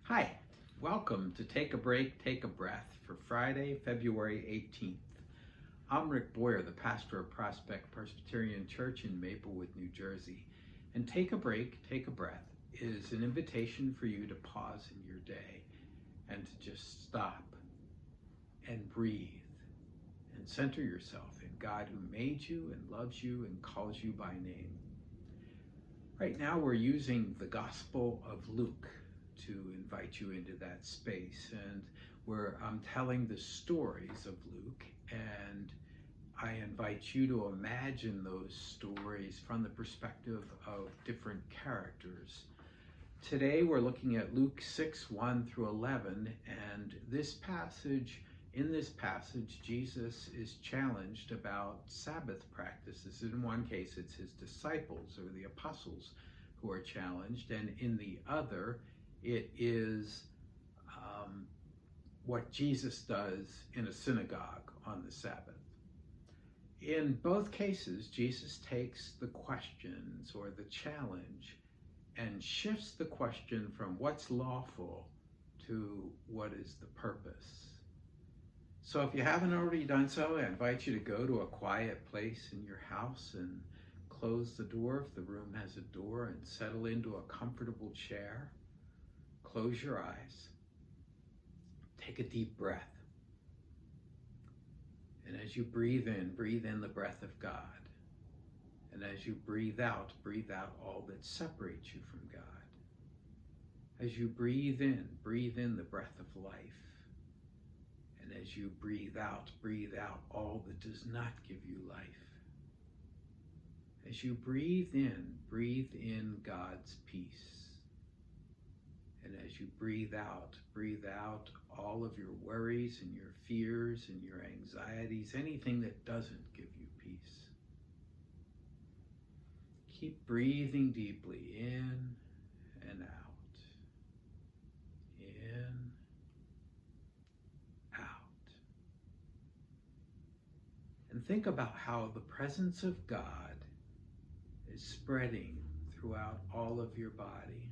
Hi, welcome to Take a Break, Take a Breath for Friday, February 18th. I'm Rick Boyer, the pastor of Prospect Presbyterian Church in Maplewood, New Jersey. And Take a Break, Take a Breath is an invitation for you to pause in your day and to just stop and breathe and center yourself in God who made you and loves you and calls you by name. Right now we're using the Gospel of Luke to invite you into that space, and where I'm telling the stories of Luke, and I invite you to imagine those stories from the perspective of different characters. Today we're looking at Luke 6:1 through 11, and in this passage, Jesus is challenged about Sabbath practices. In one case, it's his disciples or the apostles who are challenged, and in the other, it is what Jesus does in a synagogue on the Sabbath. In both cases, Jesus takes the questions or the challenge and shifts the question from what's lawful to what is the purpose. So if you haven't already done so, I invite you to go to a quiet place in your house and close the door if the room has a door, and settle into a comfortable chair. Close your eyes. Take a deep breath. And as you breathe in the breath of God. And as you breathe out all that separates you from God. As you breathe in the breath of life. And as you breathe out all that does not give you life. As you breathe in God's peace. And as you breathe out all of your worries and your fears and your anxieties, anything that doesn't give you peace. Keep breathing deeply in and out. In, out. And think about how the presence of God is spreading throughout all of your body.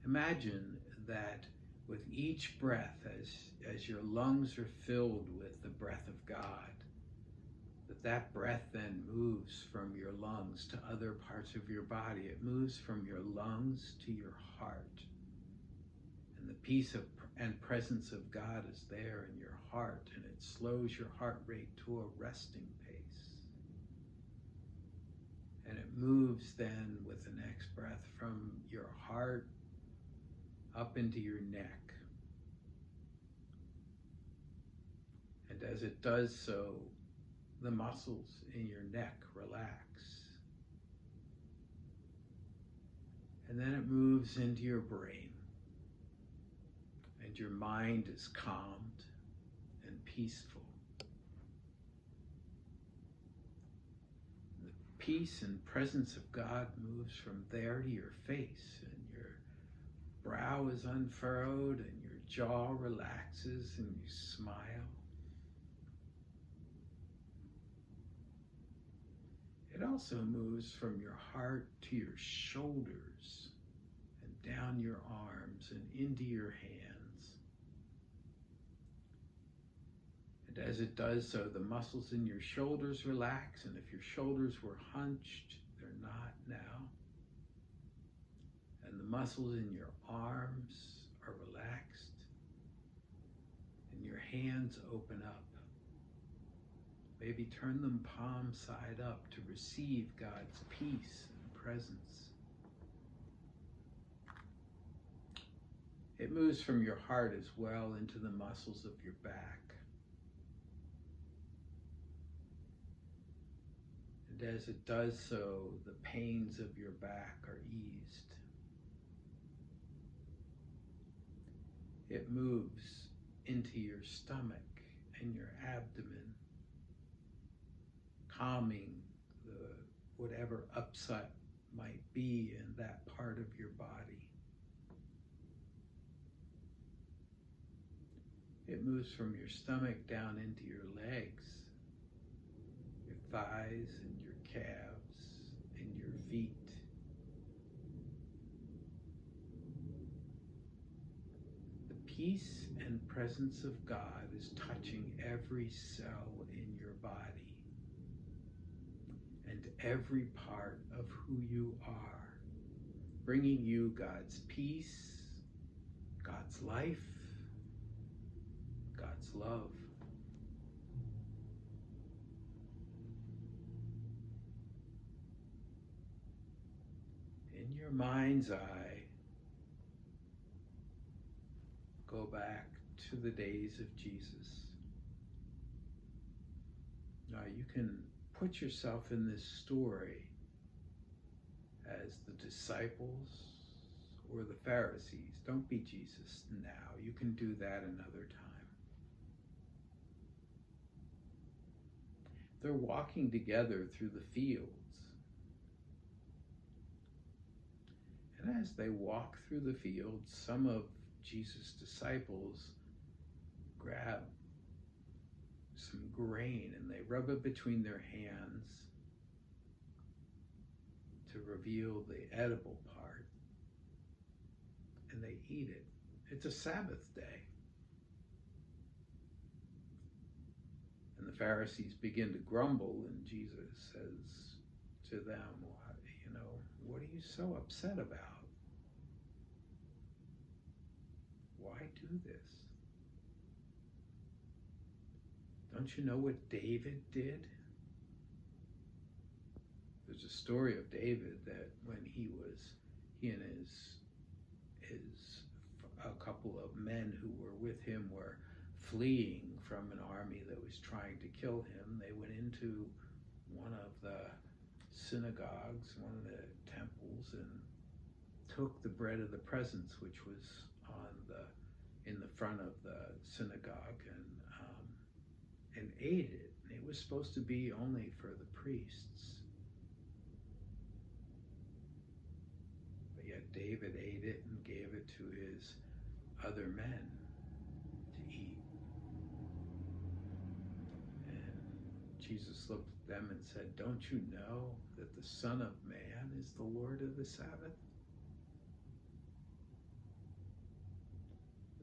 Imagine that with each breath, as your lungs are filled with the breath of God, that breath then moves from your lungs to other parts of your body. It moves from your lungs to your heart. And the peace and presence of God is there in your heart, and it slows your heart rate to a resting pace. And it moves then with the next breath from your heart up into your neck. And as it does so, the muscles in your neck relax. And then it moves into your brain. And your mind is calmed and peaceful. The peace and presence of God moves from there to your face, and your brow is unfurrowed, and your jaw relaxes, and you smile. It also moves from your heart to your shoulders, and down your arms, and into your hands. And as it does so, the muscles in your shoulders relax, and if your shoulders were hunched, they're not now. And the muscles in your arms are relaxed, and your hands open up. Maybe turn them palm side up to receive God's peace and presence. It moves from your heart as well into the muscles of your back. And as it does so, the pains of your back are eased. It moves into your stomach and your abdomen, calming whatever upset might be in that part of your body. It moves from your stomach down into your legs, your thighs and your calves, and your feet. peace and presence of God is touching every cell in your body and every part of who you are, bringing you God's peace, God's life, God's love. In your mind's eye, go back to the days of Jesus. Now you can put yourself in this story as the disciples or the Pharisees. Don't be Jesus now. You can do that another time. They're walking together through the fields. And as they walk through the fields, some of Jesus' disciples grab some grain and they rub it between their hands to reveal the edible part, and they eat it. It's a Sabbath day. And the Pharisees begin to grumble, and Jesus says to them, what are you so upset about? Why do this? Don't you know what David did? There's a story of David that when he and a couple of men who were with him were fleeing from an army that was trying to kill him. They went into one of the synagogues, one of the temples, and took the bread of the presence, which was in the front of the synagogue, and ate it. It was supposed to be only for the priests. But yet David ate it and gave it to his other men to eat. And Jesus looked at them and said, don't you know that the Son of Man is the Lord of the Sabbath?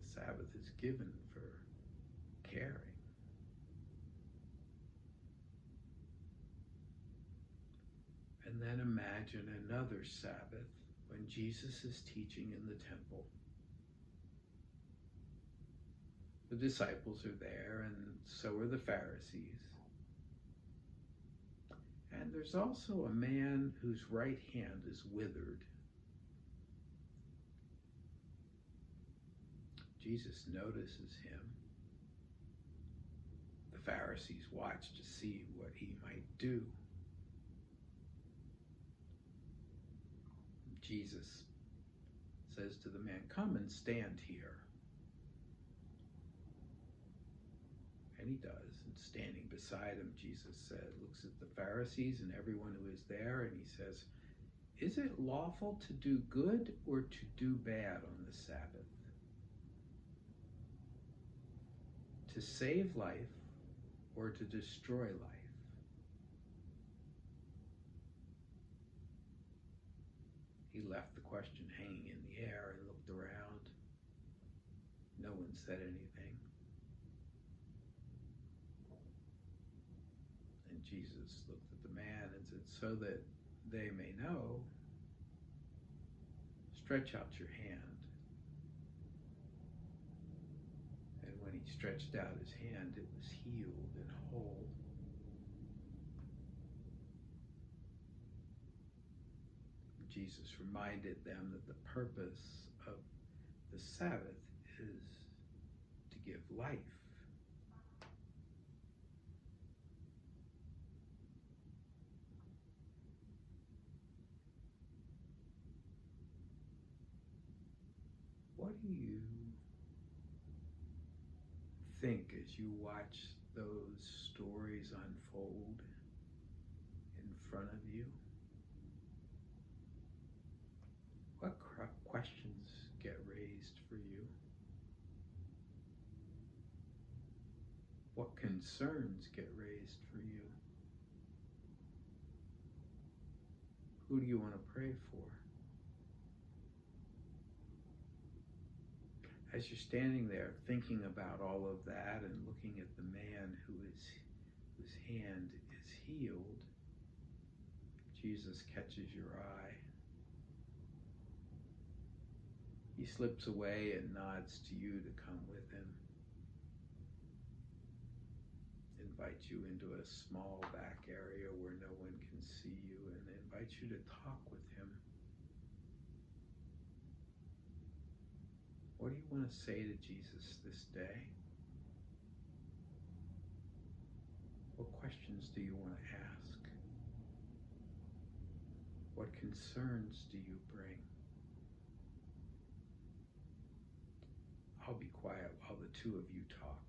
The Sabbath is given for caring. And then imagine another Sabbath when Jesus is teaching in the temple. The disciples are there, and so are the Pharisees. And there's also a man whose right hand is withered. Jesus notices him. The Pharisees watch to see what he might do. Jesus says to the man, come and stand here. And he does. And standing beside him, Jesus looks at the Pharisees and everyone who is there, and he says, is it lawful to do good or to do bad on the Sabbath? To save life or to destroy life? He left the question hanging in the air and looked around. No one said anything. And Jesus looked at the man and said, so that they may know, stretch out your hand. And when he stretched out his hand, it was healed and whole. Jesus reminded them that the purpose of the Sabbath is to give life. What do you think as you watch those stories unfold in front of you? What questions get raised for you? What concerns get raised for you? Who do you want to pray for? As you're standing there thinking about all of that and looking at the man whose hand is healed, Jesus catches your eye. He slips away and nods to you to come with him. Invites you into a small back area where no one can see you, and invites you to talk with him. What do you want to say to Jesus this day? What questions do you want to ask? What concerns do you bring? I'll be quiet while the two of you talk.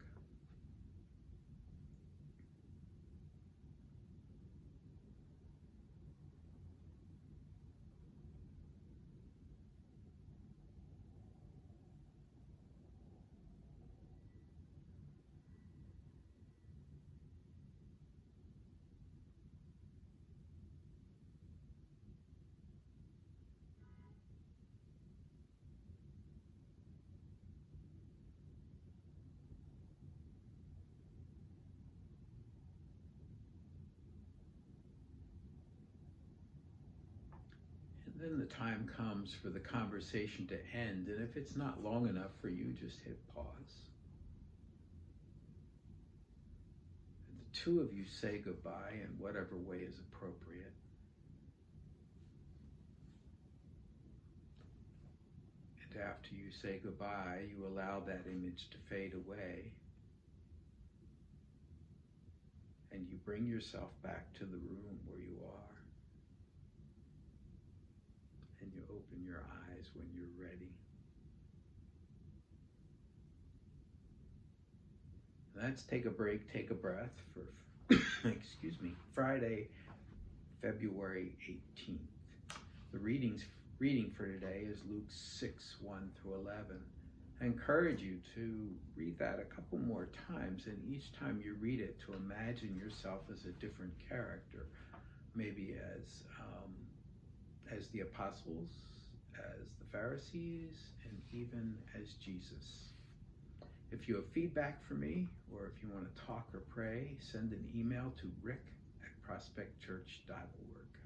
And then the time comes for the conversation to end, and if it's not long enough for you, just hit pause. And the two of you say goodbye in whatever way is appropriate. And after you say goodbye, you allow that image to fade away, and you bring yourself back to the room where you are. And you open your eyes when you're ready. Let's take a break, take a breath for, Friday, February 18th. The reading for today is Luke 6, 1 through 11. I encourage you to read that a couple more times, and each time you read it, to imagine yourself as a different character, maybe as the apostles, as the Pharisees, and even as Jesus. If you have feedback for me, or if you want to talk or pray, send an email to rick@prospectchurch.org.